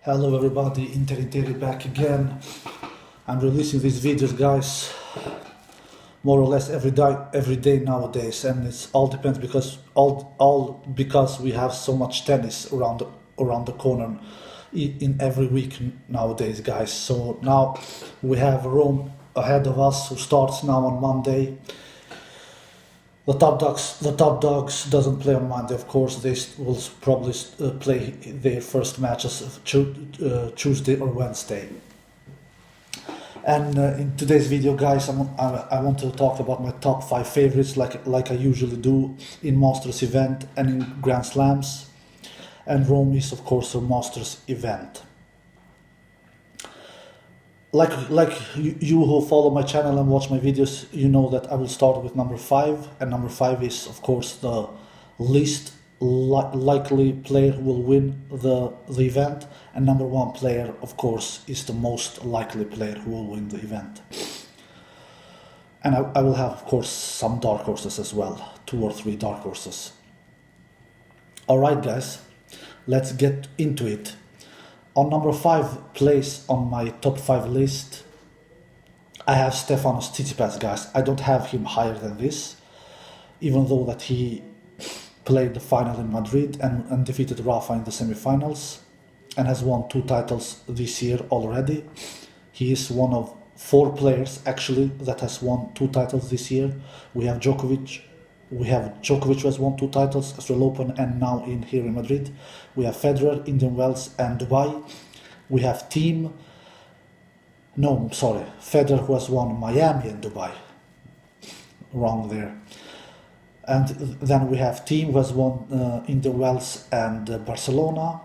Hello everybody, Interi back again. I'm releasing these videos, guys, more or less every day nowadays, and it's all depends because all because we have so much tennis around the corner in every week nowadays, guys. So now we have Rome ahead of us, who starts now on Monday. The top dogs doesn't play on Monday, of course. They will probably play their first matches Tuesday or Wednesday. And in today's video, guys, I want to talk about my top 5 favorites, like I usually do in Masters event and in Grand Slams. And Rome is, of course, a Masters event. Like you who follow my channel and watch my videos, you know that I will start with number 5, and number 5 is, of course, the least likely player who will win the event, and number 1 player, of course, is the most likely player who will win the event. And I will have, of course, some dark horses as well, 2 or 3 dark horses. Alright, guys, let's get into it. On number 5 place on my top 5 list, I have Stefanos Tsitsipas, guys. I don't have him higher than this, even though that he played the final in Madrid and defeated Rafa in the semifinals and has won 2 titles this year already. He is one of 4 players actually that has won 2 titles this year. We have Djokovic who has won 2 titles, Australian Open and now here in Madrid. We have Federer, Indian Wells and Dubai. We have Federer who has won Miami and Dubai. Wrong there. And then we have Thiem who has won Indian Wells and Barcelona.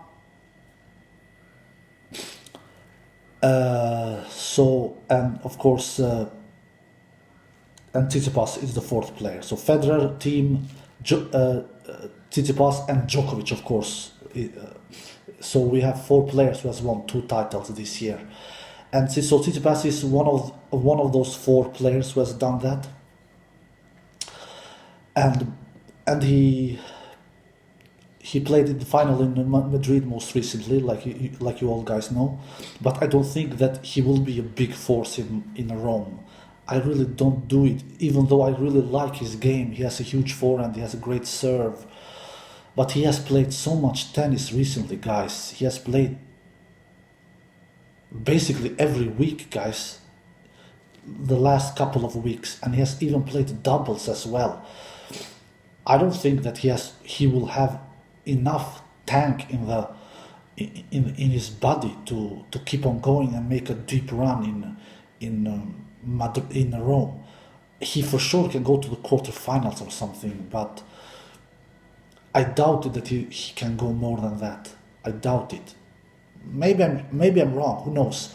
And of course, and Tsitsipas is the 4th player. So Federer, Thiem, Tsitsipas and Djokovic, of course. So we have 4 players who has won 2 titles this year. And so Tsitsipas is one of those 4 players who has done that. And he played in the final in Madrid most recently, like you all guys know. But I don't think that he will be a big force in Rome. I really don't do it, even though I really like his game. He has a huge forehand, he has a great serve. But he has played so much tennis recently, guys. He has played basically every week, guys, the last couple of weeks. And he has even played doubles as well. I don't think that he will have enough tank in his body to keep on going and make a deep run in Rome. He for sure can go to the quarterfinals or something, but I doubt it that he can go more than that. I doubt it. Maybe I'm wrong. Who knows?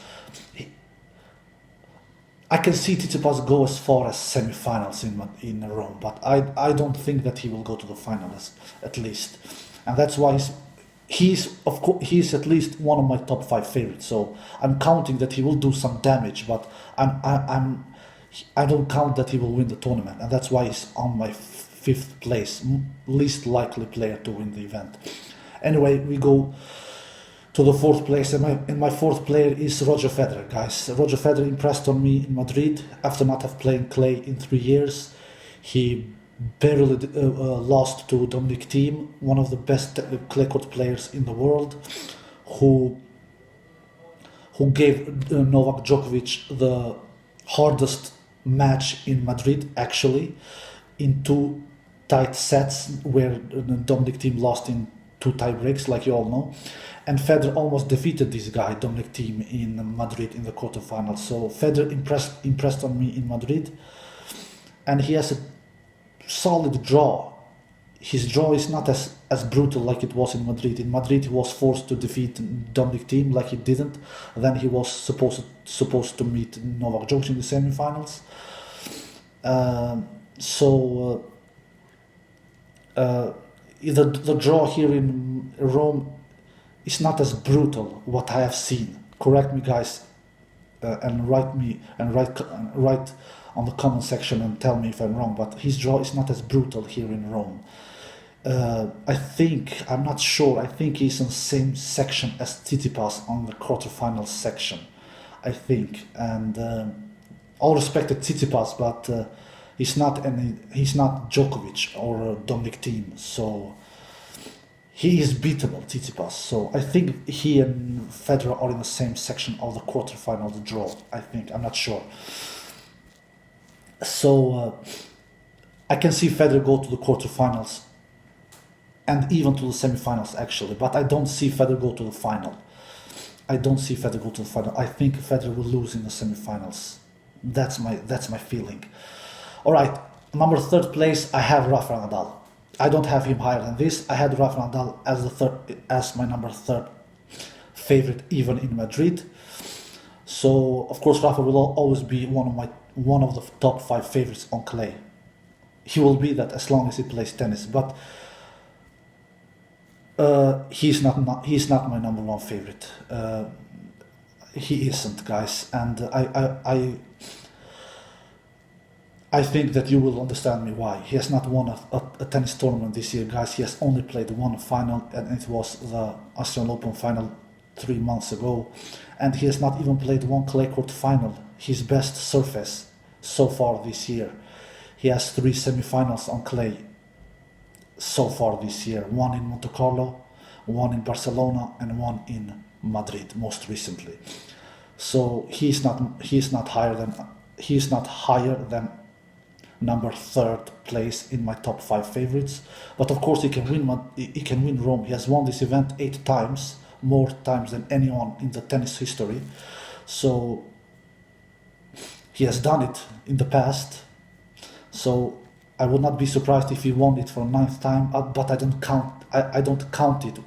I can see Tsitsipas go as far as semifinals in Rome, but I don't think that he will go to the finals at least, and that's why he's at least one of my top 5 favorites. So I'm counting that he will do some damage, but I don't count that he will win the tournament, and that's why he's on my 5th place, least likely player to win the event. Anyway, we go to the 4th place, and my 4th player is Roger Federer, guys. Roger Federer impressed on me in Madrid after not have played clay in 3 years. He barely lost to Dominic Thiem, one of the best clay court players in the world, who gave Novak Djokovic the hardest match in Madrid, actually, in 2 tight sets where Dominic Thiem lost in 2 tie breaks, like you all know. And Federer almost defeated this guy, Dominic Thiem, in Madrid in the quarterfinals. So Federer impressed on me in Madrid, and he has a solid draw. His draw is not as brutal like it was in Madrid. In Madrid, he was forced to defeat Dominic Thiem, like he didn't. Then he was supposed to meet Novak Djokovic in the semifinals. The draw here in Rome is not as brutal what I have seen. Correct me, guys, and write on the comment section and tell me if I'm wrong. But his draw is not as brutal here in Rome. I'm not sure, I think he's in the same section as Tsitsipas on the quarterfinals section, I think. And all respect to Tsitsipas, but he's not Djokovic or Dominic Thiem, so he is beatable, Tsitsipas. So I think he and Federer are in the same section of the quarterfinal, the draw, I think, I'm not sure. So I can see Federer go to the quarterfinals and even to the semifinals actually, but I don't see Federer go to the final. I don't see Federer go to the final. I think Federer will lose in the semifinals. That's my feeling. All right, number third place, I have Rafael Nadal. I don't have him higher than this. I had Rafael Nadal as my number third favorite, even in Madrid. So of course Rafa will always be one of the top 5 favorites on clay. He will be that as long as he plays tennis, but he's not my number 1 favorite. He isn't, guys, and I think that you will understand me why. He has not won a tennis tournament this year, guys. He has only played one final, and it was the Australian Open final 3 months ago, and he has not even played one clay court final, his best surface so far this year. He has 3 semifinals on clay so far this year, one in Monte Carlo, one in Barcelona, and one in Madrid most recently. So he's not higher than number 3rd place in my top 5 favorites. But of course he can win Rome. He has won this event 8 times, more times than anyone in the tennis history. So he has done it in the past. So I would not be surprised if he won it for a 9th time, but I don't count it.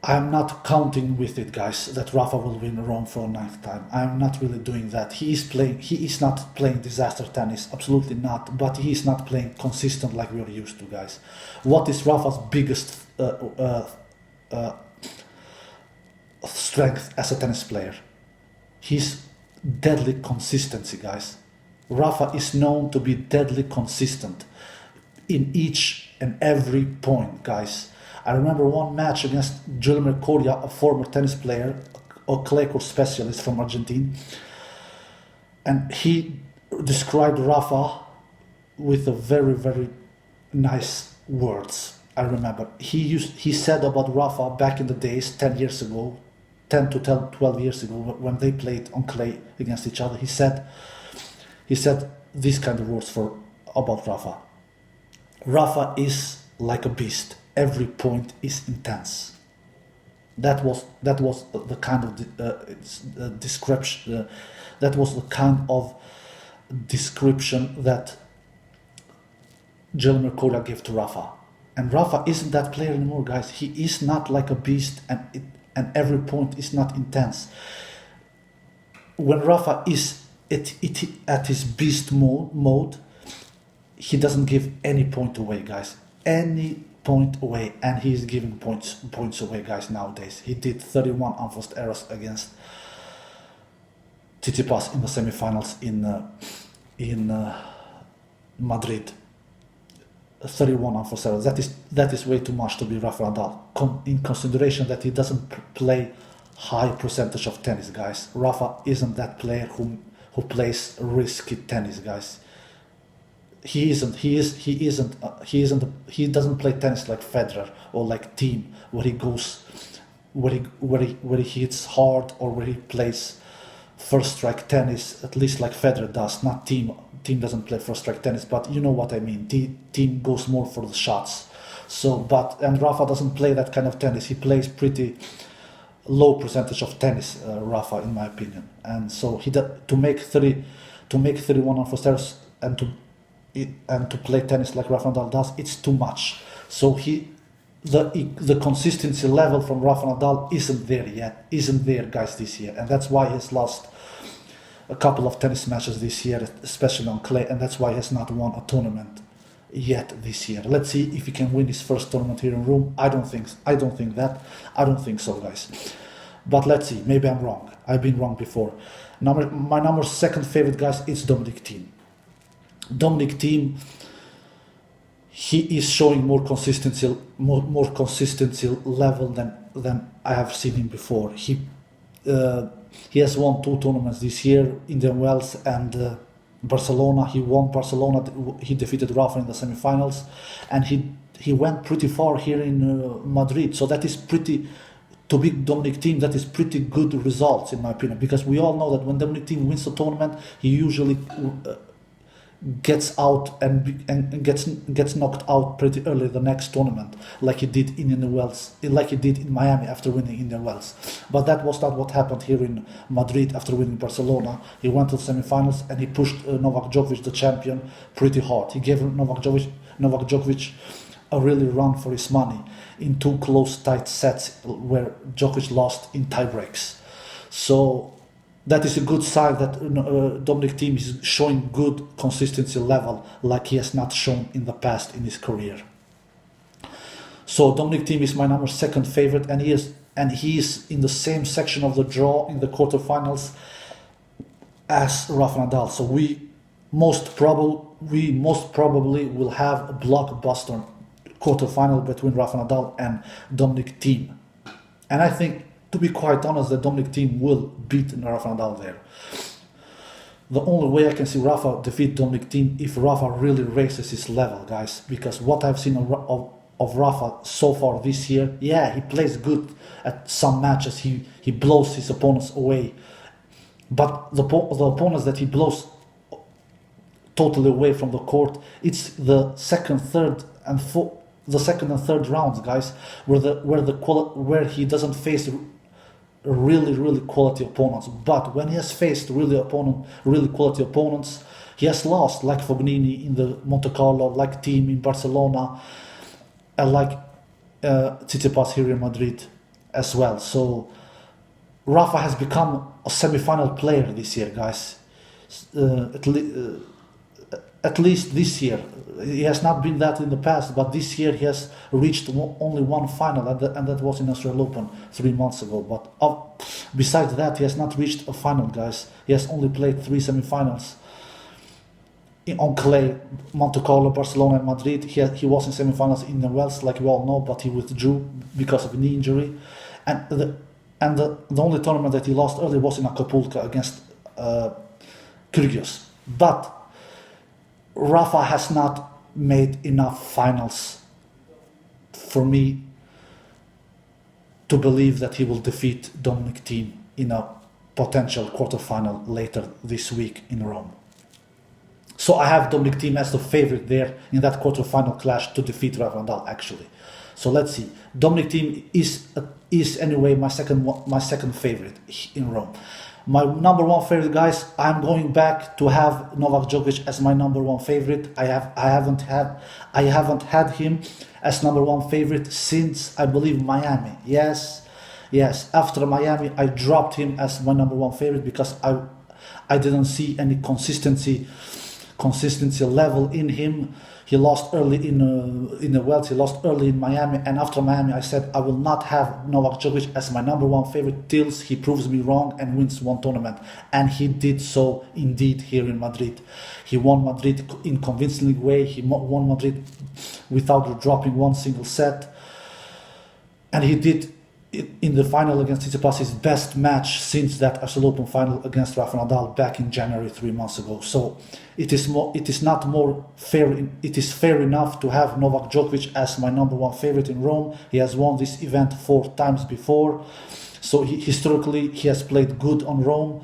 I'm not counting with it, guys, that Rafa will win Rome for a 9th time. I'm not really doing that. He is not playing disaster tennis, absolutely not, but he is not playing consistent like we are used to, guys. What is Rafa's biggest strength as a tennis player? His deadly consistency, guys. Rafa is known to be deadly consistent in each and every point, guys. I remember one match against Julio Coria, a former tennis player, a clay court specialist from Argentina, and he described Rafa with a very, very nice words. I remember he said about Rafa back in the days, 10 to 12 years ago, when they played on clay against each other. He said these kind of words about Rafa. Rafa is like a beast. Every point is intense. That was the kind of description. That was the kind of description that Julio Coria gave to Rafa. And Rafa isn't that player anymore, guys. He is not like a beast, and every point is not intense. When Rafa is at his beast mode, he doesn't give any point away, guys. Any point away, and he's giving points away, guys, nowadays. He did 31 unforced errors against Tsitsipas in the semifinals in Madrid. 31 unforced errors. That is way too much to be Rafael Nadal, in consideration that he doesn't play high percentage of tennis, guys. Rafa isn't that player who plays risky tennis, guys. He doesn't play tennis like Federer or like Thiem, where he hits hard, or where he plays first strike tennis, at least like Federer does. Not Thiem. Thiem doesn't play first strike tennis, but you know what I mean. Thiem goes more for the shots. And Rafa doesn't play that kind of tennis. He plays pretty low percentage of tennis, Rafa, in my opinion. And so to make 31 unforced errors and to play tennis like Rafa Nadal does, it's too much. So the consistency level from Rafa Nadal isn't there, guys, this year, and that's why he's lost a couple of tennis matches this year, especially on clay, and that's why he has not won a tournament yet this year. Let's see if he can win his first tournament here in Rome. I don't think so, guys. But let's see. Maybe I'm wrong. I've been wrong before. My number 2nd favorite, guys, is Dominic Thiem. Dominic Thiem he is showing more consistency level than I have seen him before. He has won 2 tournaments this year, Indian Wells and Barcelona. He won Barcelona. He defeated Rafa in the semi-finals, and he went pretty far here in Madrid. So that is pretty. To beat Dominic Thiem, that is pretty good results in my opinion, because we all know that when Dominic Thiem wins the tournament, he usually gets out and gets knocked out pretty early the next tournament, like he did in Indian Wells, like he did in Miami after winning Indian Wells. But that was not what happened here in Madrid after winning Barcelona. He went to the semi-finals and he pushed Novak Djokovic, the champion, pretty hard. He gave Novak Djokovic a really run for his money in 2 close, tight sets where Djokovic lost in tie breaks. So that is a good sign that Dominic Thiem is showing good consistency level like he has not shown in the past in his career. So Dominic Thiem is my number 2 favorite, and he is in the same section of the draw in the quarterfinals as Rafa Nadal. So we most probably will have a blockbuster quarterfinal between Rafa Nadal and Dominic Thiem. And I think, to be quite honest, that Dominic Thiem will beat Rafa Nadal there. The only way I can see Rafa defeat Dominic Thiem if Rafa really raises his level, guys. Because what I've seen of Rafa so far this year, yeah, he plays good at some matches. He blows his opponents away. But the opponents that he blows totally away from the court, it's the second and third rounds, guys, where he doesn't face really quality opponents. But when he has faced really quality opponents, he has lost, like Fognini in the Monte Carlo, like Thiem in Barcelona, and like Tsitsipas here in Madrid as well. So Rafa has become a semi-final player this year, guys. At least this year. He has not been that in the past, but this year he has reached only 1 final, and that was in Australian Open 3 months ago. But besides that, he has not reached a final, guys. He has only played 3 semi-finals on clay: Monte Carlo, Barcelona, and Madrid. He was in semi-finals in the Wells, like we all know, but he withdrew because of a knee injury. And the only tournament that he lost early was in Acapulco against Kyrgios. But Rafa has not made enough finals for me to believe that he will defeat Dominic Thiem in a potential quarterfinal later this week in Rome. So I have Dominic Thiem as the favorite there in that quarterfinal clash to defeat Rafa Nadal, actually. So let's see. Dominic Thiem is anyway my second favorite in Rome. My number 1 favorite, guys, I'm going back to have Novak Djokovic as my number 1 favorite. I haven't had him as number 1 favorite since, I believe, Miami. Yes. After Miami, I dropped him as my number 1 favorite because I didn't see any consistency level in him. He lost early in the Wells. He lost early in Miami, and after Miami, I said I will not have Novak Djokovic as my number 1 favorite till he proves me wrong and wins 1 tournament, and he did so indeed here in Madrid. He won Madrid in convincing way. He won Madrid without dropping 1 single set, and he did in the final against Tsitsipas his best match since that Australian Open final against Rafa Nadal back in January 3 months ago. So it is fair enough to have Novak Djokovic as my number 1 favorite in Rome. He has won this event 4 times before, so historically he has played good on Rome.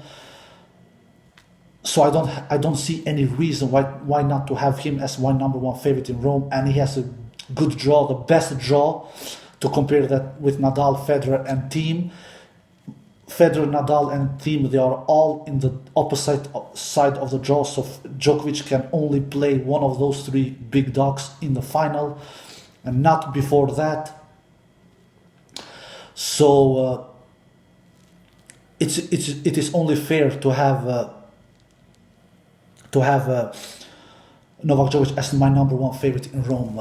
So I don't see any reason why not to have him as my number 1 favorite in Rome, and he has a good draw, the best draw. To compare that with Nadal, Federer, and Thiem. Federer, Nadal, and Thiem, they are all in the opposite side of the draw, so Djokovic can only play one of those 3 big dogs in the final, and not before that. So it is only fair to have Novak Djokovic as my number 1 favorite in Rome.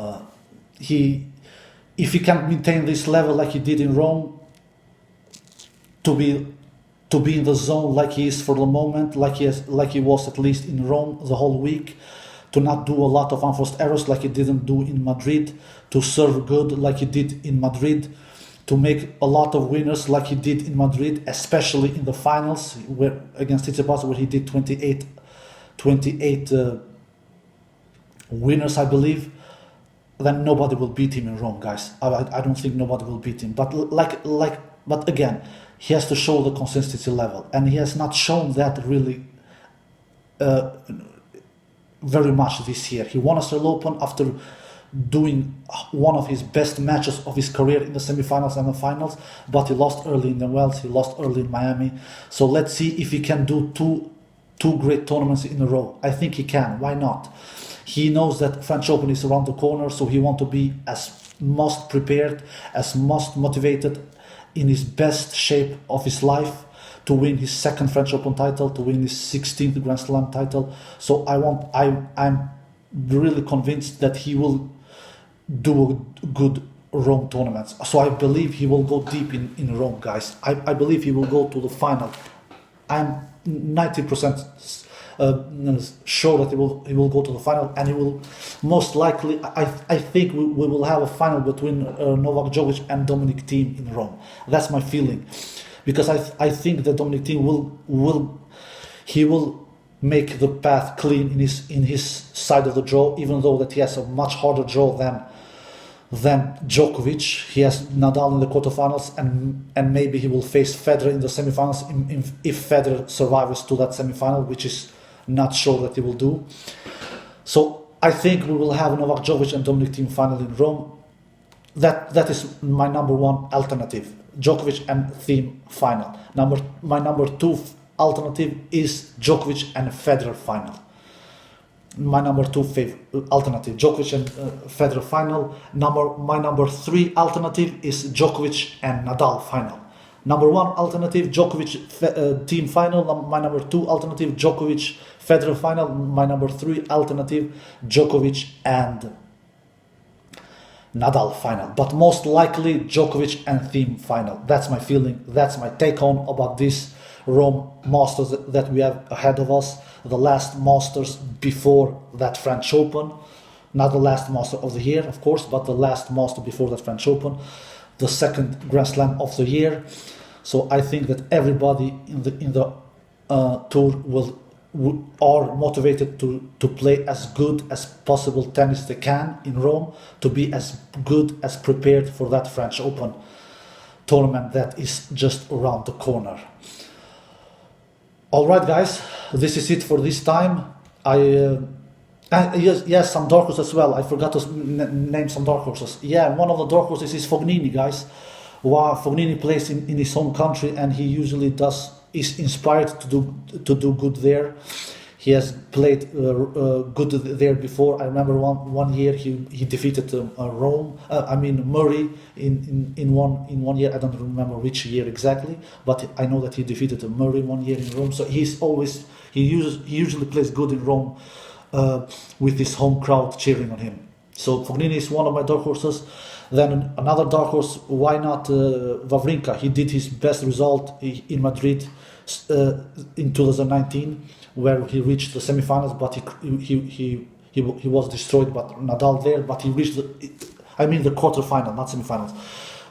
If he can maintain this level like he did in Rome, to be in the zone like he is for the moment, like he was at least in Rome the whole week, to not do a lot of unforced errors like he didn't do in Madrid, to serve good like he did in Madrid, to make a lot of winners like he did in Madrid, especially in the finals where against Tsitsipas, where he did 28 winners, I believe. Then nobody will beat him in Rome, guys. I don't think nobody will beat him. But but again, he has to show the consistency level, and he has not shown that really very much this year. He won Australian Open after doing one of his best matches of his career in the semifinals and the finals, but he lost early in the Wells, he lost early in Miami. So let's see if he can do two great tournaments in a row. I think he can. Why not? He knows that French Open is around the corner, so he wants to be as most prepared, as most motivated, in his best shape of his life to win his second French Open title, to win his 16th Grand Slam title. So I'm really convinced that he will do a good Rome tournaments. So I believe he will go deep in Rome, guys. I believe he will go to the final. I'm 90% sure that he will go to the final, and he will most likely. I think we will have a final between Novak Djokovic and Dominic Thiem in Rome. That's my feeling, because I think that Dominic Thiem will make the path clean in his side of the draw, even though that he has a much harder draw than Djokovic. He has Nadal in the quarterfinals, and maybe he will face Federer in the semifinals if Federer survives to that semifinal, which is not sure that he will do. So I think we will have Novak Djokovic and Dominic Thiem final in Rome. That is my number one alternative. Djokovic and Thiem final. My number two alternative is Djokovic and Federer final. My number two alternative, Djokovic and Federer final. My number three alternative is Djokovic and Nadal final. Number one alternative, Djokovic Thiem final. My number two alternative, Djokovic Federer final. My number three alternative, Djokovic and Nadal final. But most likely Djokovic and Thiem final. That's my feeling. That's my take on about this Rome Masters that we have ahead of us. The last Masters before that French Open. Not the last Master of the year, of course, but the last Master before that French Open. The second Grand Slam of the year. So I think that everybody in the tour are motivated to play as good as possible tennis they can in Rome, to be as good as prepared for that French Open tournament that is just around the corner. All right, guys, this is it for this time. Yes, some dark horses as well. I forgot to name some dark horses. Yeah, one of the dark horses is Fognini, guys. Fognini plays in his home country, and he usually is inspired to do good there. He has played good there before. I remember one year he defeated Murray in one year. I don't remember which year exactly, but I know that he defeated Murray one year in Rome. So he usually plays good in Rome with his home crowd cheering on him. So Fognini is one of my dark horses. Then another dark horse, why not Wawrinka? He did his best result in Madrid in 2019, where he reached the semifinals, but he was destroyed by Nadal there. But he reached the quarterfinal, not semifinals,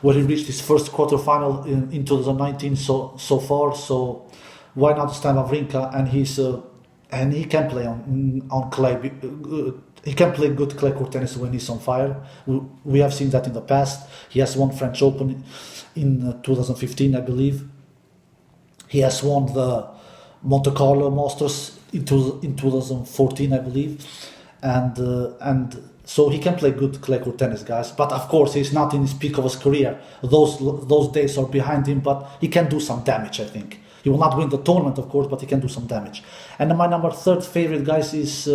where he reached his first quarterfinal in 2019 so far. So why not Stan Wawrinka? And he can play on clay. He can play good clay court tennis when he's on fire. We have seen that in the past. He has won French Open in 2015, I believe. He has won the Monte Carlo Masters in 2014, I believe. And so he can play good clay court tennis, guys. But of course, he's not in his peak of his career. Those days are behind him, but he can do some damage, I think. He will not win the tournament, of course, but he can do some damage. And my number third favorite, guys, is...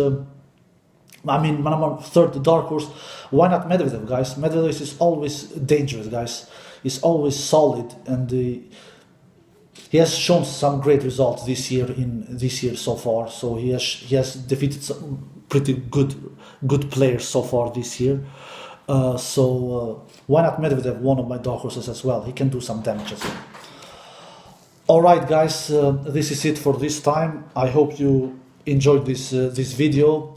my number third dark horse, why not Medvedev, guys? Medvedev is always dangerous, guys. He's always solid, and he has shown some great results this year so far. So he has defeated some pretty good players so far this year. So why not Medvedev, one of my dark horses as well? He can do some damage as well. All right, guys, this is it for this time. I hope you enjoyed this video.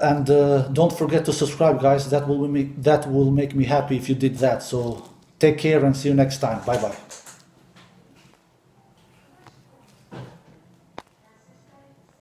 And don't forget to subscribe, guys. That will make me happy if you did that. So take care and see you next time. Bye bye.